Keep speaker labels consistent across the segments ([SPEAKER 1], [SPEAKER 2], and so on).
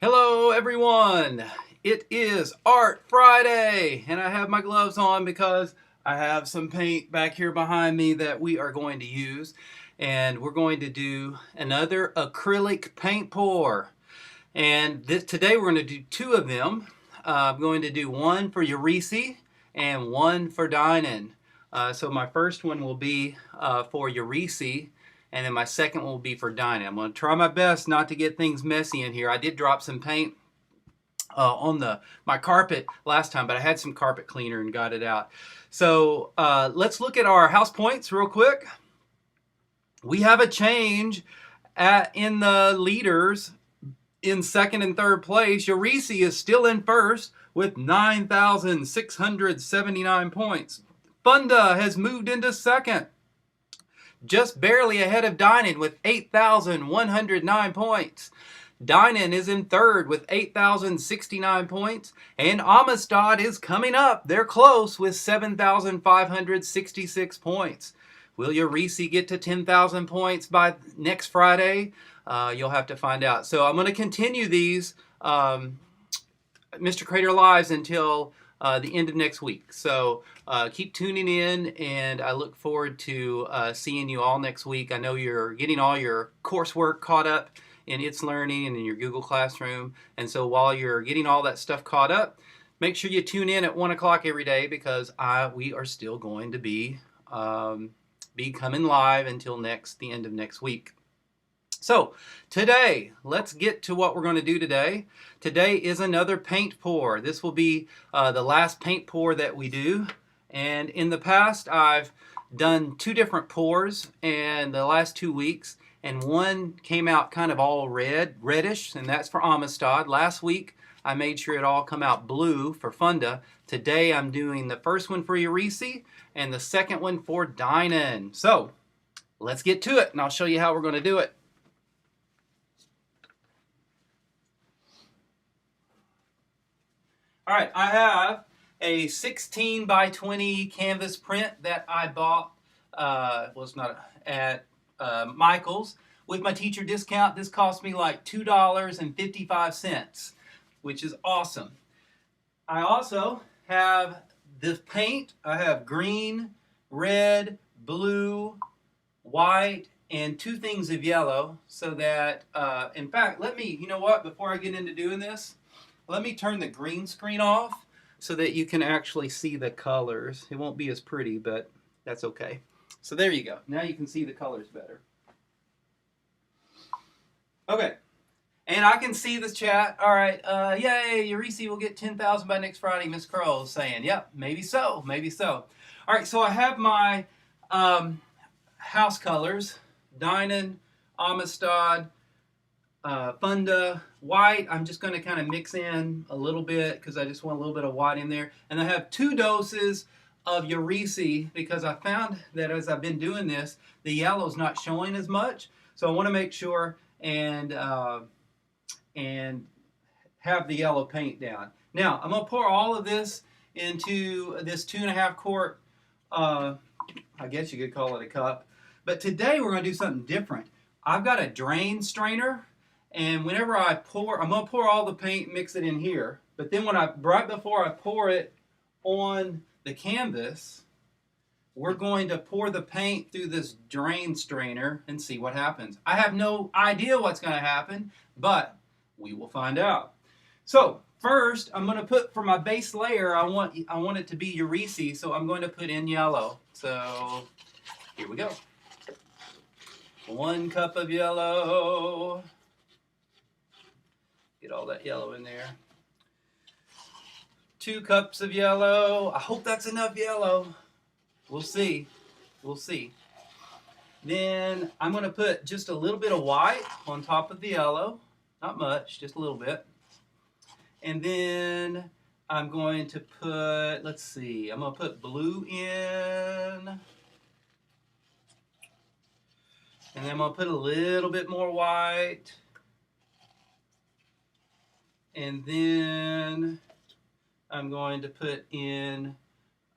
[SPEAKER 1] Hello everyone! It is Art Friday and I have my gloves on because I have some paint back here behind me that we are going to use, and we're going to do another acrylic paint pour. And today we're going to do two of them. I'm going to do one for Eurisi and one for Dinan. So my first one will be for Eurisi, and then my second will be for Dinan. I'm going to try my best not to get things messy in here. I did drop some paint on my carpet last time, but I had some carpet cleaner and got it out. So let's look at our house points real quick. We have a change in the leaders. In second and third place, Eurisi is still in first with 9,679 points. Funda has moved into second, just barely ahead of Dinan with 8,109 points. Dinan is in third with 8,069 points, and Amistad is coming up. They're close with 7,566 points. Will Eurisi get to 10,000 points by next Friday? You'll have to find out. So I'm going to continue these Mr. Crader Lives until the end of next week. So keep tuning in, and I look forward to seeing you all next week. I know you're getting all your coursework caught up in It's Learning and in your Google Classroom. And so while you're getting all that stuff caught up, make sure you tune in at 1 o'clock every day, because we are still going to be coming live until the end of next week. So today, let's get to what we're going to do today. Today is another paint pour. This will be the last paint pour that we do. And in the past, I've done two different pours in the last 2 weeks. And one came out kind of all reddish, and that's for Amistad. Last week, I made sure it all come out blue for Funda. Today, I'm doing the first one for Eurisi and the second one for Dinan. So let's get to it, and I'll show you how we're going to do it. All right, I have a 16 by 20 canvas print that I bought, was not at Michael's. With my teacher discount, this cost me like $2.55, which is awesome. I also have this paint. I have green, red, blue, white, and two things of yellow, so that, in fact, you know what, before I get into doing this, let me turn the green screen off so that you can actually see the colors. It won't be as pretty, but that's okay. So there you go. Now you can see the colors better. Okay. And I can see the chat. All right. Yay, Eurisi will get 10,000 by next Friday, Miss Crowell is saying. Yep, maybe so. Maybe so. All right, so I have my house colors. Dinan, Amistad, Funda, white. I'm just going to kind of mix in a little bit because I just want a little bit of white in there. And I have 2 doses of Eurisi because I found that as I've been doing this, the yellow's not showing as much. So I want to make sure and have the yellow paint down. Now, I'm going to pour all of this into this 2.5 quart, I guess you could call it a cup. But today we're going to do something different. I've got a drain strainer, and whenever I pour, I'm going to pour all the paint, mix it in here. But then right before I pour it on the canvas, we're going to pour the paint through this drain strainer and see what happens. I have no idea what's going to happen, but we will find out. So first, I'm going to put, for my base layer, I want it to be Eurisi, so I'm going to put in yellow. So here we go. 1 cup of yellow. Get all that yellow in there. 2 cups of yellow. I hope that's enough yellow. We'll see. We'll see. Then I'm going to put just a little bit of white on top of the yellow. Not much, just a little bit. And then I'm going to put, let's see, I'm going to put blue in. And then I'm going to put a little bit more white. And then I'm going to put in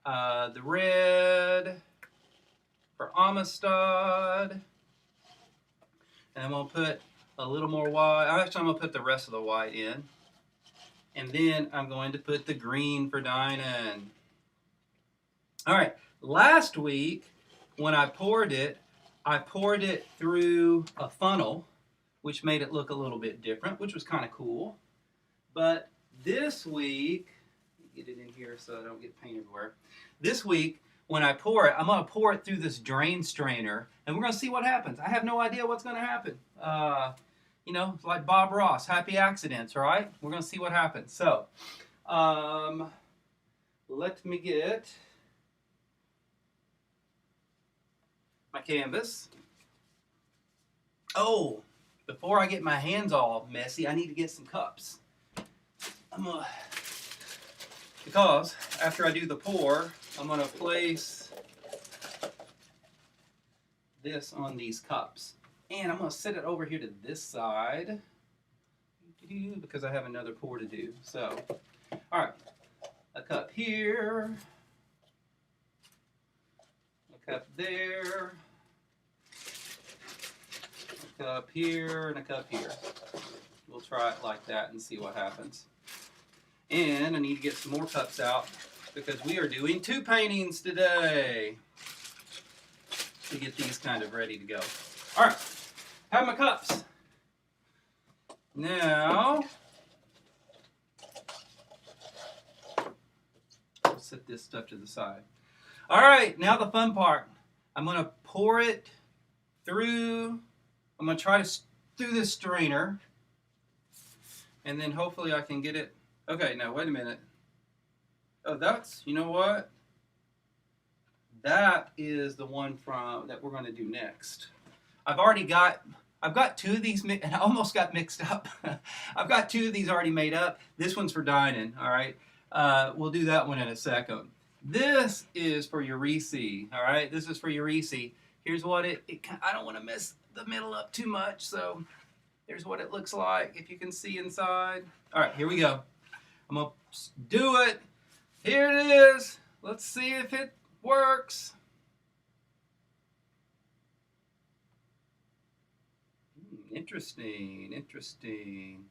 [SPEAKER 1] the red for Amistad. And I'm going to put a little more white. Actually, I'm going to put the rest of the white in. And then I'm going to put the green for dining. All right, last week when I poured it through a funnel, which made it look a little bit different, which was kind of cool. But this week, get it in here so I don't get paint everywhere. This week, when I pour it, I'm going to pour it through this drain strainer, and we're going to see what happens. I have no idea what's going to happen. You know, it's like Bob Ross, happy accidents, right? We're going to see what happens. So, let me get my canvas. Oh, before I get my hands all messy, I need to get some cups. Because after I do the pour, I'm going to place this on these cups. And I'm going to set it over here to this side because I have another pour to do. So, all right, a cup here, a cup there, a cup here, and a cup here. We'll try it like that and see what happens. And I need to get some more cups out because we are doing 2 paintings today to get these kind of ready to go. All right, have my cups. Now, I'll set this stuff to the side. All right, now the fun part. I'm going to pour it through. I'm going to try to through this strainer, and then hopefully I can get it. Okay, now wait a minute. Oh, that's, you know what? That is the one that we're going to do next. I've got 2 of these, and I almost got mixed up. I've got 2 of these already made up. This one's for dining, all right? We'll do that one in a second. This is for your Reese, all right? This is for your Reese. Here's what I don't want to mess the middle up too much, so here's what it looks like, if you can see inside. All right, here we go. I'm going to do it. Here it is. Let's see if it works. Interesting, interesting.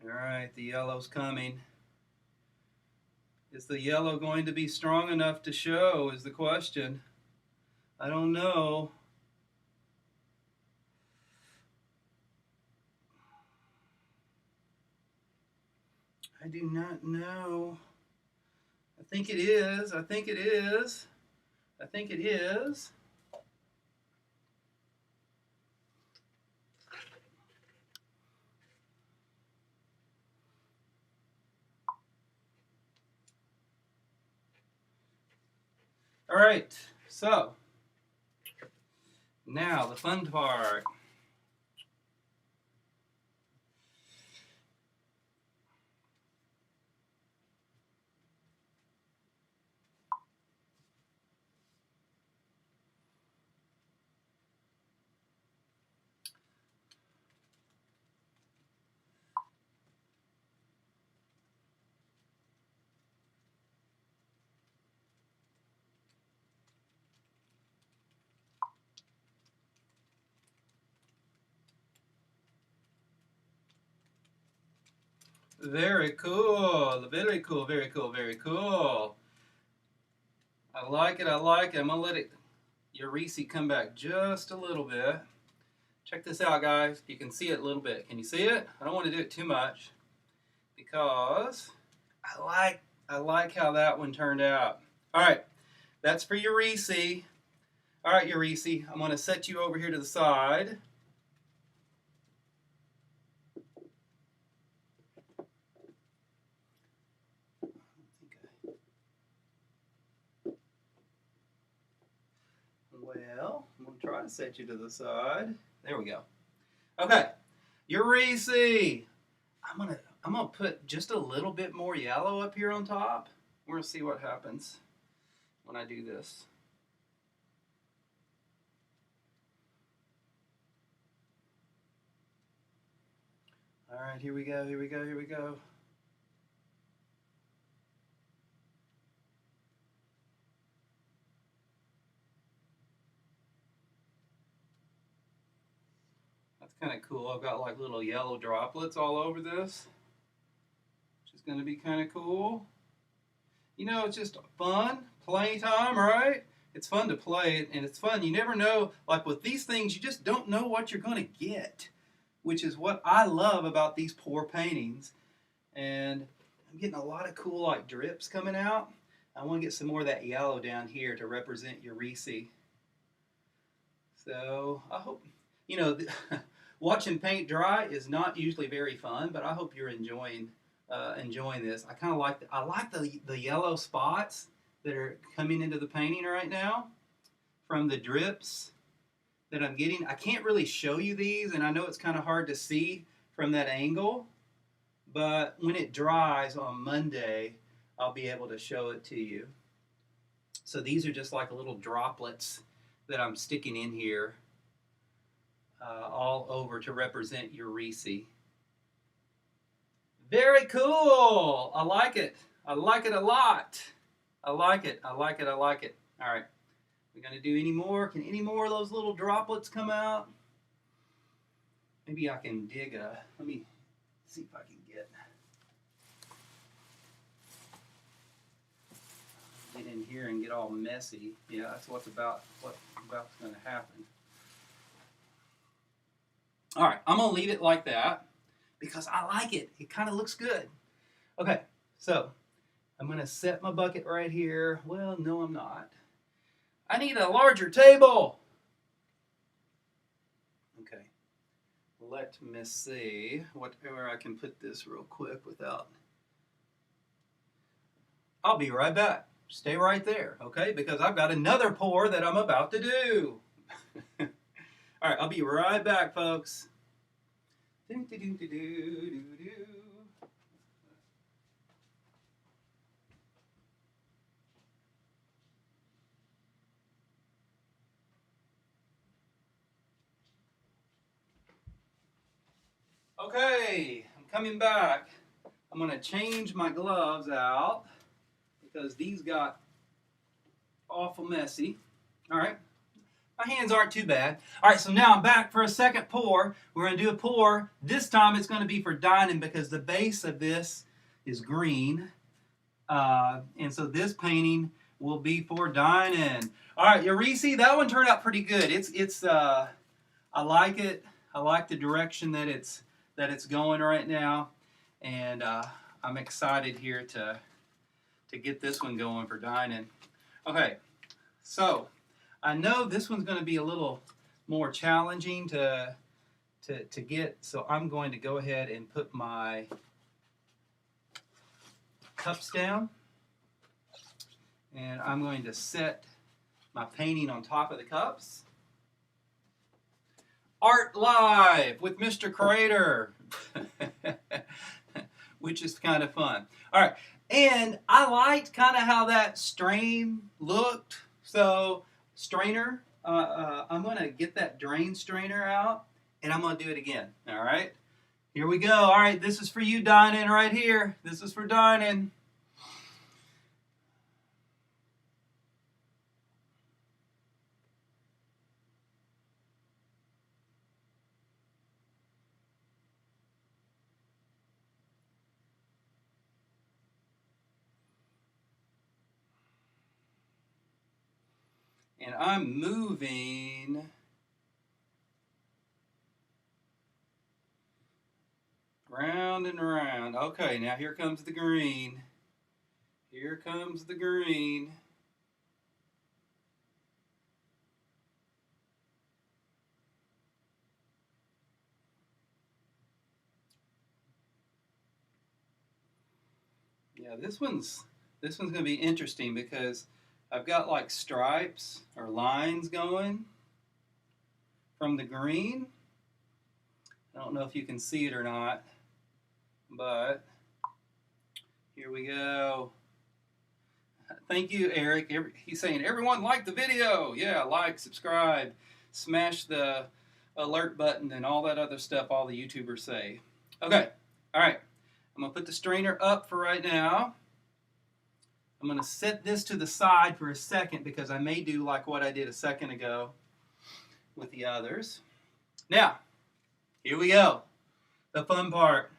[SPEAKER 1] All right, the yellow's coming. Is the yellow going to be strong enough to show is the question. I don't know. I do not know. I think it is. I think it is. I think it is. All right, so now the fun part. Very cool, very cool, very cool, very cool. I like it, I like it. I'm going to let your Reese come back just a little bit. Check this out, guys. You can see it a little bit. Can you see it? I don't want to do it too much because I like how that one turned out. All right, that's for your Reese. All right, your Reese, I'm going to set you over here to the side. Well, I'm going to try to set you to the side. There we go. Okay, your Reese. I'm gonna put just a little bit more yellow up here on top. We're gonna see what happens when I do this. All right, here we go, here we go, here we go. That's kind of cool. I've got like little yellow droplets all over this, which is going to be kind of cool. You know, it's just fun, playtime, right? It's fun to play, and it's fun. You never know, like with these things, you just don't know what you're going to get, which is what I love about these pour paintings. And I'm getting a lot of cool like drips coming out. I want to get some more of that yellow down here to represent Eurydice. So I hope, you know, watching paint dry is not usually very fun, but I hope you're enjoying this. I kind of like the yellow spots that are coming into the painting right now from the drips that I'm getting. I can't really show you these, and I know it's kind of hard to see from that angle, but when it dries on Monday, I'll be able to show it to you. So these are just like little droplets that I'm sticking in here all over to represent Eurydice. Very cool. I like it. I like it a lot. I like it. I like it. I like it. All right. We're going to do any more? Can any more of those little droplets come out? Maybe I can dig a... Let me see if I can get in here and get all messy. Yeah, that's what's about going to happen. All right. I'm going to leave it like that, because I like it. It kind of looks good. Okay, so I'm going to set my bucket right here. Well, no, I'm not. I need a larger table. Okay, let me see where I can put this real quick without... I'll be right back. Stay right there, okay? Because I've got another pour that I'm about to do. All right, I'll be right back, folks. Okay, I'm coming back. I'm going to change my gloves out because these got awful messy. All right. My hands aren't too bad. All right, so now I'm back for a second pour. We're going to do a pour. This time it's going to be for dining because the base of this is green. And so this painting will be for dining. All right, Eurydice, that one turned out pretty good. I like it. I like the direction that it's going right now. And I'm excited here to get this one going for dining. Okay, so I know this one's going to be a little more challenging to get, so I'm going to go ahead and put my cups down, and I'm going to set my painting on top of the cups. Art Live with Mr. Crader, which is kind of fun. All right, and I liked kind of how that strain looked, so strainer, I'm going to get that drain strainer out, and I'm going to do it again, all right? Here we go. All right, this is for you dining right here. This is for dining. And I'm moving round and round. Okay, now here comes the green. Here comes the green. Yeah, this one's going to be interesting because I've got like stripes or lines going from the green. I don't know if you can see it or not, but here we go. Thank you, Eric. He's saying, everyone like the video. Yeah, like, subscribe, smash the alert button, and all that other stuff all the YouTubers say. Okay, all right. I'm going to put the strainer up for right now. I'm going to set this to the side for a second because I may do like what I did a second ago with the others. Now, Here we go. The fun part.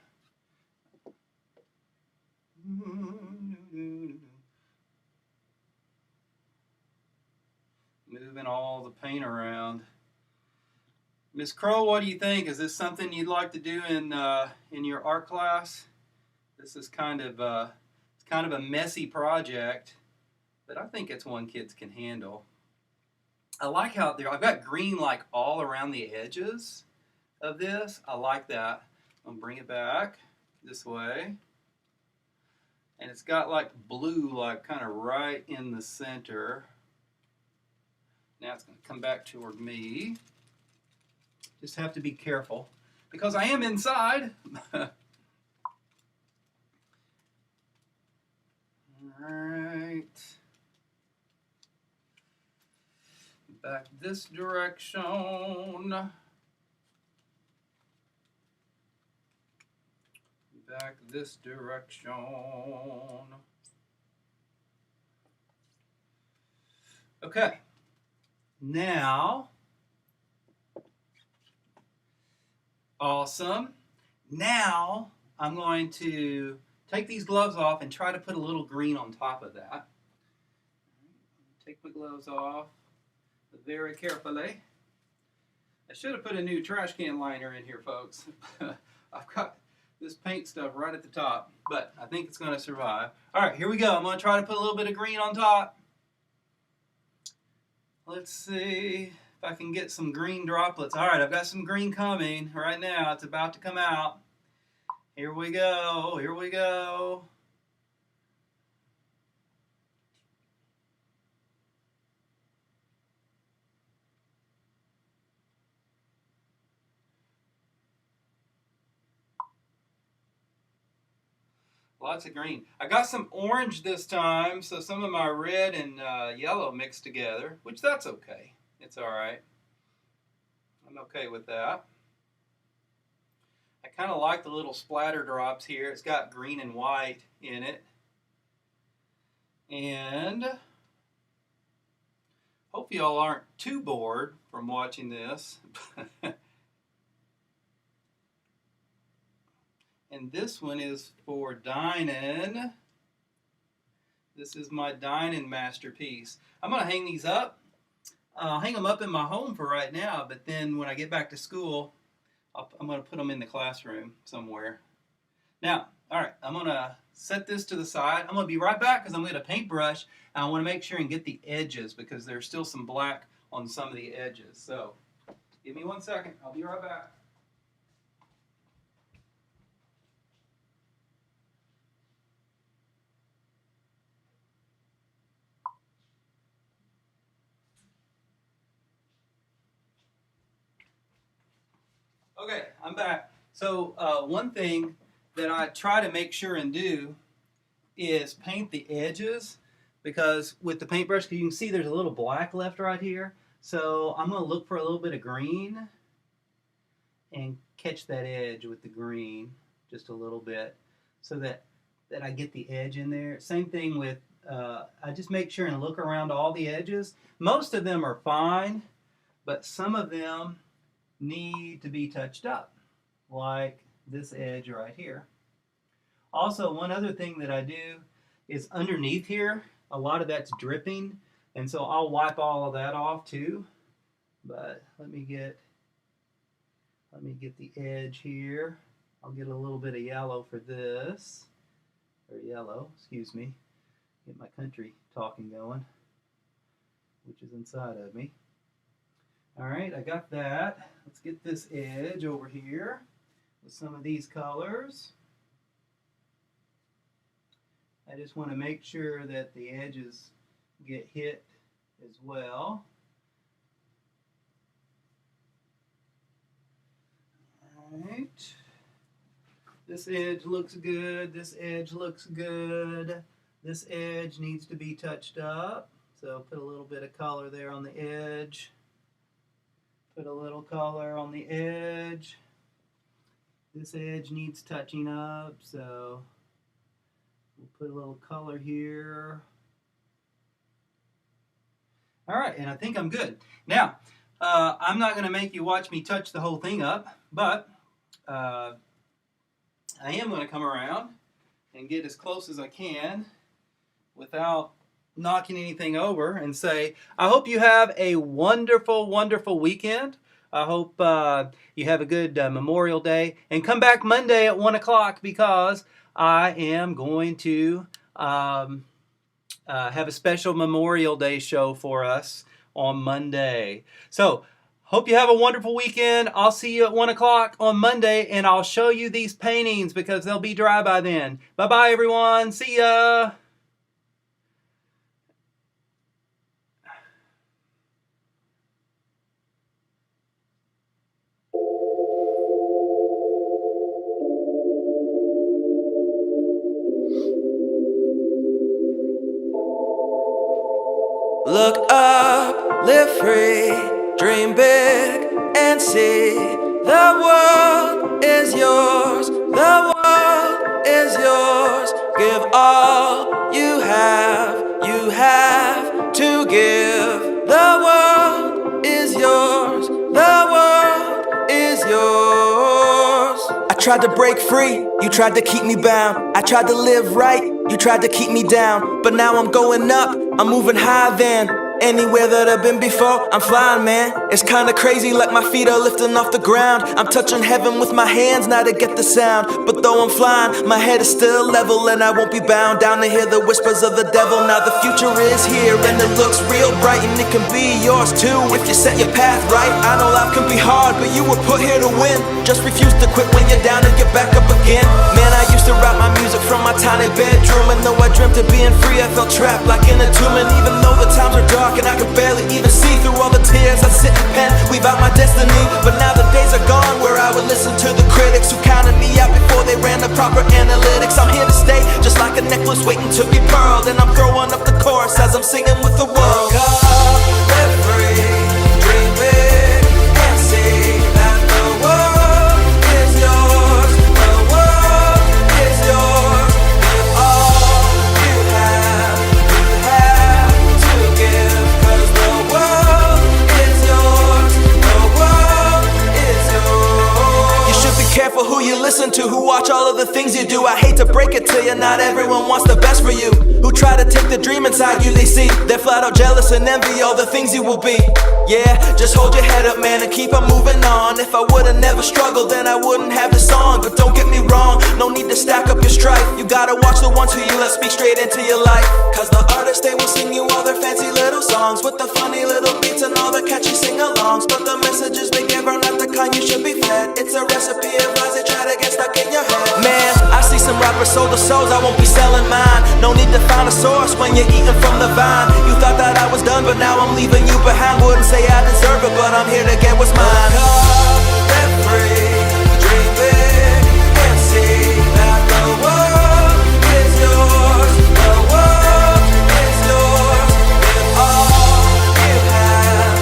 [SPEAKER 1] Moving all the paint around. Miss Crow, what do you think? Is this something you'd like to do in your art class? This is kind of it's kind of a messy project, but I think it's one kids can handle. I like how I've got green like all around the edges of this. I like that. I'm gonna bring it back this way. And it's got like blue like kind of right in the center. Now it's gonna come back toward me. Just have to be careful because I am inside. Alright. Back this direction. Back this direction. Okay. Now, awesome. Now I'm going to take these gloves off and try to put a little green on top of that. Take my gloves off very carefully. I should have put a new trash can liner in here, folks. I've got this paint stuff right at the top, but I think it's going to survive. All right, here we go. I'm going to try to put a little bit of green on top. Let's see if I can get some green droplets. All right, I've got some green coming right now. It's about to come out. Here we go. Here we go. Lots of green. I got some orange this time, so some of my red and yellow mixed together, which that's okay. It's all right. I'm okay with that. I kind of like the little splatter drops here. It's got green and white in it. And hope y'all aren't too bored from watching this. And this one is for dining. This is my dining masterpiece. I'm going to hang these up. I'll hang them up in my home for right now, but then when I get back to school, I'm going to put them in the classroom somewhere. Now, all right, I'm going to set this to the side. I'm going to be right back because I'm going to paintbrush. And I want to make sure and get the edges because there's still some black on some of the edges. So give me 1 second. I'll be right back. Okay, I'm back. So one thing that I try to make sure and do is paint the edges because with the paintbrush, you can see there's a little black left right here. So I'm going to look for a little bit of green and catch that edge with the green just a little bit so that I get the edge in there. Same thing with, I just make sure and look around all the edges. Most of them are fine, but some of them need to be touched up, like this edge right here. Also, one other thing that I do is underneath here, a lot of that's dripping, and so I'll wipe all of that off too. But let me get the edge here. I'll get a little bit of yellow for this, or yellow, excuse me. Get my country talking going, which is inside of me. All right, I got that. Let's get this edge over here with some of these colors. I just want to make sure that the edges get hit as well. All right. This edge looks good. This edge looks good. This edge needs to be touched up. So put a little bit of color there on the edge. Put a little color on the edge. This edge needs touching up, so we'll put a little color here. All right, and I think I'm good. Now, I'm not going to make you watch me touch the whole thing up, but I am going to come around and get as close as I can without knocking anything over and say, I hope you have a wonderful, wonderful weekend. I hope you have a good Memorial Day. And come back Monday at 1 o'clock because I am going to have a special Memorial Day show for us on Monday. So, hope you have a wonderful weekend. I'll see you at 1 o'clock on Monday, and I'll show you these paintings because they'll be dry by then. Bye-bye, everyone. See ya.
[SPEAKER 2] Look up, live free, dream big, and see the world is yours, the world is yours. Give all you have to give. The world is yours, the world is yours. I tried to break free, you tried to keep me bound. I tried to live right, you tried to keep me down. But now I'm going up, I'm moving high then. Anywhere that I've been before, I'm flying, man. It's kinda crazy, like my feet are lifting off the ground. I'm touching heaven with my hands, now to get the sound. But though I'm flying, my head is still level, and I won't be bound down to hear the whispers of the devil. Now the future is here, and it looks real bright, and it can be yours too, if you set your path right. I know life can be hard, but you were put here to win. Just refuse to quit when you're down and get back up again. Man, I used to write my music from my tiny bedroom, and though I dreamt of being free, I felt trapped like in a tomb. And even though the times are dark and I could barely even see through all the tears, I sit and pen, weave out my destiny. But now the days are gone where I would listen to the critics who counted me out before they ran the proper analytics. I'm here to stay, just like a necklace waiting to be pearled, and I'm throwing up the chorus as I'm singing with the world. Live free, dream big, and see that the world is yours, the world is yours. Give all you have to give, 'cause the world is yours, the world is yours. You should be careful who you listen to, who watch all of the things you do. I hate to break it to you, not everyone wants the best for you. Who try to take the dream inside you, they see they're flat out jealous and envy all the things you will be. Yeah, just hold your head up, man, and keep on moving on. If I would've never struggled, then I wouldn't have this song. But don't get me wrong, no need to stack up your strife. You gotta watch the ones who you let speak straight into your life. 'Cause the artists, they will sing you all their fancy little songs with the funny little beats and all the catchy sing-alongs. But the messages they give are not the kind you should be fed. It's a recipe of lies they try to get stuck in your head. Man, I see some rappers sold their souls, I won't be selling mine. No need to find a source when you're eating from the vine. You thought that I was done, but now I'm leaving you behind. Wouldn't say I deserve it, but I'm here to get what's mine. Live free, dream big, and see that the world is yours, the world is yours. Give all you have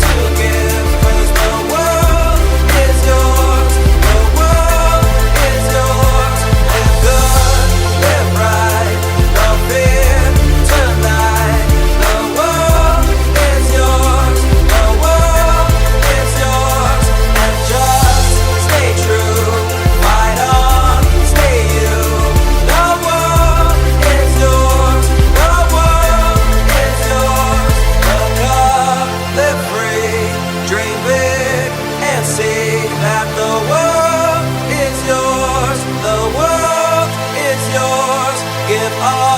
[SPEAKER 2] to give, 'cause the world is yours, the world is yours. Live good, live right, no fear tonight. The world is yours, the world is yours. And just stay true, fight on, stay you. The world is yours, the world is yours. Look up, live free, dream big, and see that the world is yours, the world is yours. Give all